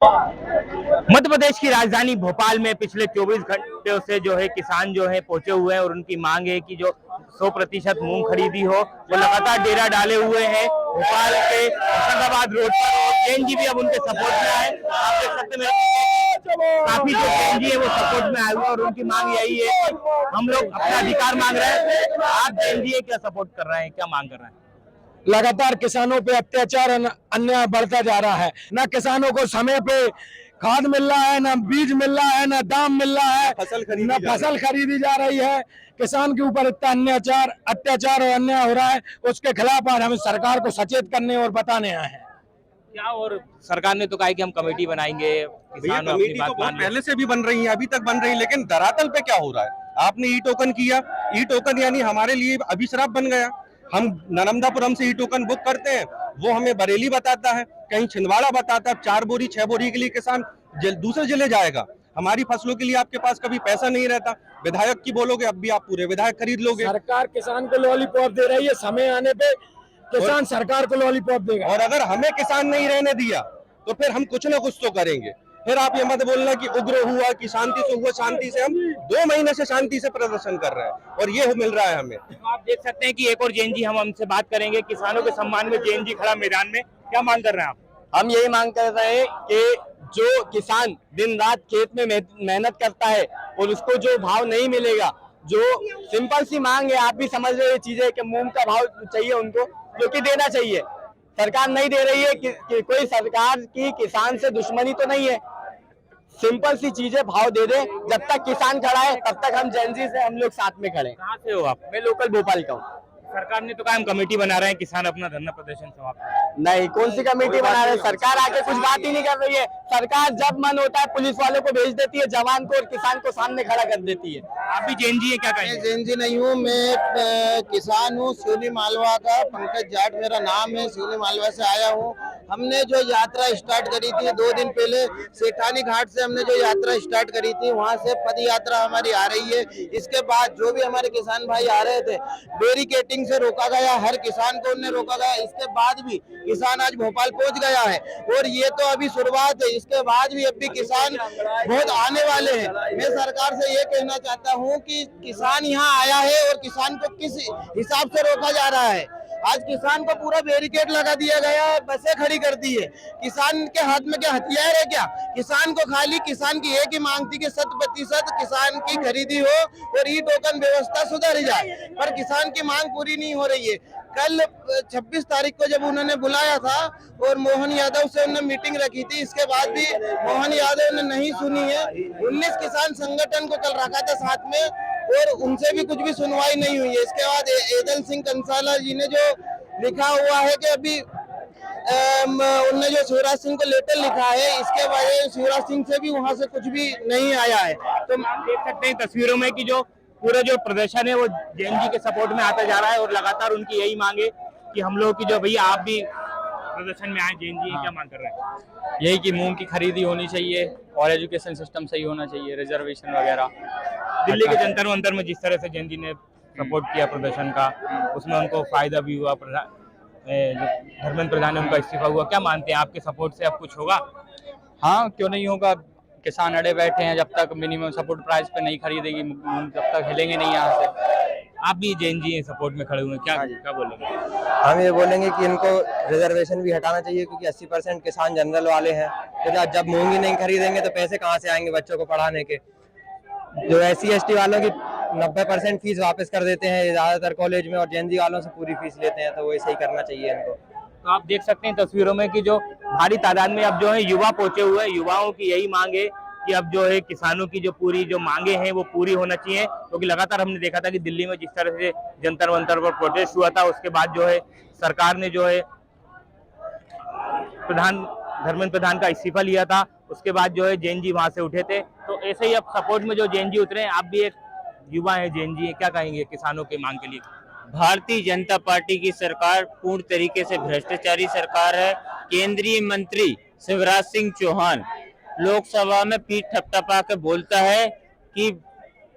मध्य प्रदेश की राजधानी भोपाल में पिछले 24 घंटों से जो है किसान जो है पहुंचे हुए हैं और उनकी मांग है कि जो 100% मूंग खरीदी हो, वो लगातार डेरा डाले हुए हैं भोपाल के होशंगाबाद रोड पर। और जैन जी भी अब उनके सपोर्ट में आए। आप देख सकते हैं काफी जो जैन जी है वो सपोर्ट में आए हुए और उनकी मांग यही है कि हम लोग अपना अधिकार मांग रहे हैं। आप जैन जी क्या सपोर्ट कर रहे हैं, क्या मांग कर रहे हैं? लगातार किसानों पे अत्याचार अन्याय बढ़ता जा रहा है। ना किसानों को समय पे खाद मिल रहा है, ना बीज मिल रहा है, ना दाम मिल रहा है, ना फसल खरीदी जा रही है। किसान के ऊपर इतना अत्याचार और अन्याय हो रहा है, उसके खिलाफ आज हम सरकार को सचेत करने और बताने आए हैं। क्या और सरकार ने तो कहा कि हम कमेटी बनाएंगे, भैया कमेटी तो बहुत पहले से भी बन रही है, अभी तक बन रही है, लेकिन धरातल पे क्या हो रहा है? आपने ई टोकन किया, ई टोकन यानी हमारे लिए अभिश्राप बन गया। हम नर्मदापुरम से ई टोकन बुक करते हैं, वो हमें बरेली बताता है, कहीं छिंदवाड़ा बताता है। 4 बोरी 6 बोरी के लिए किसान दूसरे जिले जाएगा। हमारी फसलों के लिए आपके पास कभी पैसा नहीं रहता। विधायक की बोलोगे, अब भी आप पूरे विधायक खरीद लोगे। सरकार किसान को लॉलीपॉप दे रही है, समय आने पे किसान सरकार को लॉलीपॉप देगा। और अगर हमें किसान नहीं रहने दिया तो फिर हम कुछ ना कुछ तो करेंगे। फिर आप ये मत बोलना कि उग्र हुआ, कि शांति से हुआ। शांति से हम 2 महीने से शांति से प्रदर्शन कर रहे हैं और ये मिल रहा है हमें। तो आप देख सकते हैं कि एक और जैन जी हम हमसे बात करेंगे। किसानों के सम्मान में जैन जी खड़ा मैदान में, क्या मांग कर रहे हैं आप? हम यही मांग कर रहे हैं कि जो किसान दिन रात खेत में मेहनत करता है और उसको जो भाव नहीं मिलेगा, जो सिंपल सी मांग है, आप भी समझ रहे हैं चीजें कि मूंग का भाव चाहिए उनको, जो कि देना चाहिए। सरकार नहीं दे रही है कि कोई सरकार की किसान से दुश्मनी तो नहीं है। सिंपल सी चीजें भाव दे दे। जब तक किसान खड़ा है तब तक हम जैन जी से हम लोग साथ में खड़े। कहाँ से हो आप? मैं लोकल भोपाल का हूँ। सरकार ने तो कहा हम कमेटी बना रहे हैं, किसान अपना धरना प्रदर्शन समाप्त। नहीं, कौन सी कमेटी बना रहे हैं? सरकार आके कुछ बात ही नहीं कर रही है। सरकार जब मन होता है पुलिस वालों को भेज देती है, जवान को और किसान को सामने खड़ा कर देती है। आप भी जैन जी है, क्या कहेंगे? मैं जैन जी नहीं हूँ, मैं किसान हूँ, सिवनी मालवा का। पंकज जाट मेरा नाम है, सिवनी मालवा से आया हूँ। हमने जो यात्रा स्टार्ट करी थी 2 दिन पहले, सेठानी घाट से हमने जो यात्रा स्टार्ट करी थी, वहाँ से पद यात्रा हमारी आ रही है। इसके बाद जो भी हमारे किसान भाई आ रहे थे, बैरिकेटिंग से रोका गया, हर किसान को उन्हें रोका गया। इसके बाद भी किसान आज भोपाल पहुंच गया है और ये तो अभी शुरुआत है। इसके बाद भी अब भी किसान बहुत आने वाले हैं। मैं सरकार से ये कहना चाहता हूं कि किसान यहाँ आया है और किसान को किस हिसाब से रोका जा रहा है। आज किसान को पूरा बैरिकेड लगा दिया गया है, बसें खड़ी कर दी है। किसान के हाथ में क्या हथियार है क्या? किसान को खाली किसान की एक ही मांग थी कि 100% किसान की खरीदी हो और ई टोकन व्यवस्था सुधर जाए, पर किसान की मांग पूरी नहीं हो रही है। कल 26 तारीख को जब उन्होंने बुलाया था और मोहन यादव से उन्होंने मीटिंग रखी थी, इसके बाद भी मोहन यादव ने नहीं सुनी है। 19 किसान संगठन को कल रखा था साथ में और उनसे भी कुछ भी सुनवाई नहीं हुई है। इसके बाद एदल सिंह कंसाला जी ने जो लिखा हुआ है कि अभी उनने जो शिवराज सिंह को लेटर लिखा है, इसके वजह शिवराज सिंह से भी वहां से कुछ भी नहीं आया है। तो आप देख सकते हैं तस्वीरों में कि जो पूरा जो प्रदर्शन है वो जैन जी के सपोर्ट में आता जा रहा है और लगातार उनकी यही मांग है कि हम लोग की जो भैया आप भी प्रदर्शन में आए। जैन जी क्या मांग कर रहे हैं? यही कि मूंग की खरीदी होनी चाहिए और एजुकेशन सिस्टम सही होना चाहिए, रिजर्वेशन वगैरह। दिल्ली के जंतर मंतर में जिस तरह से जैन जी ने सपोर्ट किया प्रदर्शन का, उसमें उनको फायदा भी हुआ। धर्मेंद्र प्रधान ने उनका इस्तीफा हुआ। क्या मानते हैं, आपके सपोर्ट से अब कुछ होगा? हाँ, क्यों नहीं होगा। किसान अड़े बैठे हैं, जब तक मिनिमम सपोर्ट प्राइस पे नहीं खरीदेगी मूंग तब तक हिलेंगे नहीं यहाँ से। आप भी जैन जी सपोर्ट में खड़े हुए हैं, क्या बोलेंगे? हम ये बोलेंगे कि इनको रिजर्वेशन भी हटाना चाहिए, क्योंकि 80% किसान जनरल वाले हैं। तो जब मूंग ही नहीं खरीदेंगे तो पैसे कहाँ से आएंगे बच्चों को पढ़ाने के? जो SC ST वालों की 90% फीस वापस कर देते हैं ज्यादातर कॉलेज में, और जैन जी वालों से पूरी फीस लेते हैं, तो वो ऐसे ही करना चाहिए इनको। तो आप देख सकते हैं तस्वीरों में कि जो भारी तादाद में अब जो है युवा पहुंचे हुए हैं। युवाओं की यही मांग है कि अब जो है किसानों की जो पूरी जो मांगे हैं वो पूरी होना चाहिए, क्योंकि लगातार हमने देखा था कि दिल्ली में जिस तरह से जंतर मंतर पर प्रोटेस्ट हुआ था, उसके बाद जो है सरकार ने जो है धर्मेंद्र प्रधान का इस्तीफा लिया था। उसके बाद जो है जैन जी वहां से उठे थे। तो ऐसे ही अब सपोर्ट में जो जैन जी उतरे। आप भी एक युवा है जैन जी, क्या कहेंगे किसानों की मांग के लिए? भारतीय जनता पार्टी की सरकार पूर्ण तरीके से भ्रष्टाचारी सरकार है। केंद्रीय मंत्री शिवराज सिंह चौहान लोकसभा में पीठ थपथपा के बोलता है कि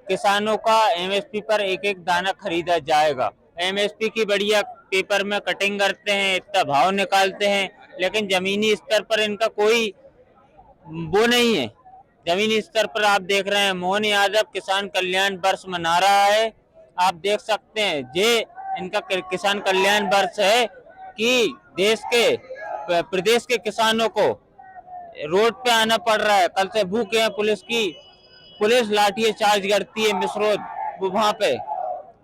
किसानों का MSP पर एक एक दाना खरीदा जाएगा। MSP की बढ़िया पेपर में कटिंग करते हैं, इतना भाव निकालते हैं, लेकिन जमीनी स्तर पर इनका कोई वो नहीं है। जमीनी स्तर पर आप देख रहे हैं मोहन यादव किसान कल्याण वर्ष मना रहा है। आप देख सकते हैं ये इनका किसान कल्याण वर्ष है कि प्रदेश के किसानों को रोड पे आना पड़ रहा है। कल से भूखे हैं, पुलिस लाठी चार्ज करती है मिसरोद वहां पे,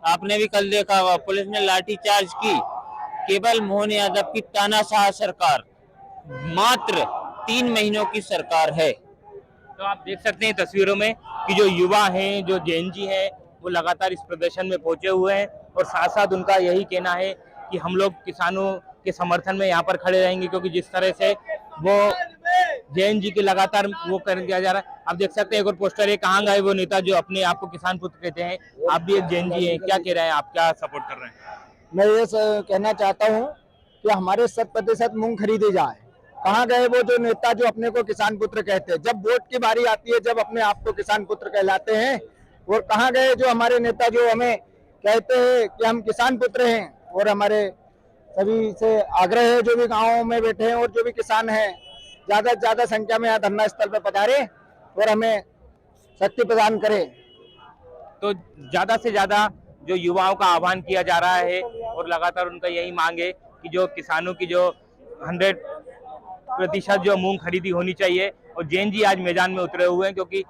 आपने भी कल देखा होगा, पुलिस ने लाठी चार्ज की। केवल मोहन यादव की तानाशाह सरकार, मात्र 3 महीनों की सरकार है। तो आप देख सकते हैं तस्वीरों में कि जो युवा हैं, जो जेएनजी हैं, वो लगातार इस प्रदर्शन में पहुंचे हुए हैं और साथ साथ उनका यही कहना है कि हम लोग किसानों के समर्थन में यहाँ पर खड़े रहेंगे, क्योंकि जिस तरह से वो जेएनजी के लगातार वो कर दिया जा रहा है। आप देख सकते हैं एक और पोस्टर है, कहाँ गए वो नेता जो अपने आप को किसान पुत्र कहते हैं। आप भी एक जेएनजी हैं, क्या कह रहे हैं, आप क्या सपोर्ट कर रहे हैं? मैं ये कहना चाहता हूँ कि हमारे 100% मूंग खरीदे जाए। कहाँ गए वो जो नेता जो अपने को किसान पुत्र कहते हैं? जब वोट की बारी आती है, जब अपने आप को किसान पुत्र कहलाते हैं, और कहाँ गए जो हमारे नेता जो हमें कहते हैं कि हम किसान पुत्र हैं? और हमारे सभी से आग्रह है, जो भी गाँवों में बैठे हैं और जो भी किसान हैं, ज्यादा से ज्यादा संख्या में यहाँ धरना स्थल पर पधारे और हमें शक्ति प्रदान करें। तो ज्यादा से ज्यादा जो युवाओं का आह्वान किया जा रहा है और लगातार उनका यही मांग है कि जो किसानों की जो 100% जो मूंग खरीदी होनी चाहिए। और जेएनजी आज मैदान में उतरे हुए हैं, क्योंकि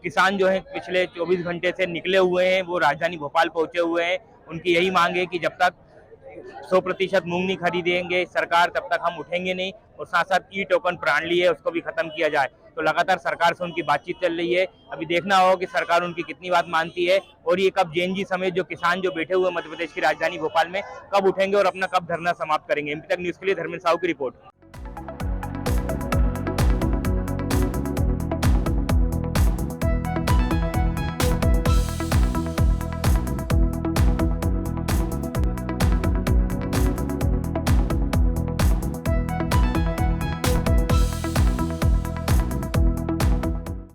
किसान जो हैं पिछले 24 घंटे से निकले हुए हैं, वो राजधानी भोपाल पहुंचे हुए हैं। उनकी यही मांग है कि जब तक 100% मूंग नहीं खरीदेंगे सरकार, तब तक हम उठेंगे नहीं। और साथ साथ ई टोकन प्रणाली है, उसको भी खत्म किया जाए। तो लगातार सरकार से उनकी बातचीत चल रही है। अभी देखना होगा कि सरकार उनकी कितनी बात मानती है और ये कब जेएनजी समेत जो किसान जो बैठे हुए मध्य प्रदेश की राजधानी भोपाल में कब उठेंगे और अपना कब धरना समाप्त करेंगे। एमपी तक न्यूज के लिए धर्मेंद्र साहू की रिपोर्ट।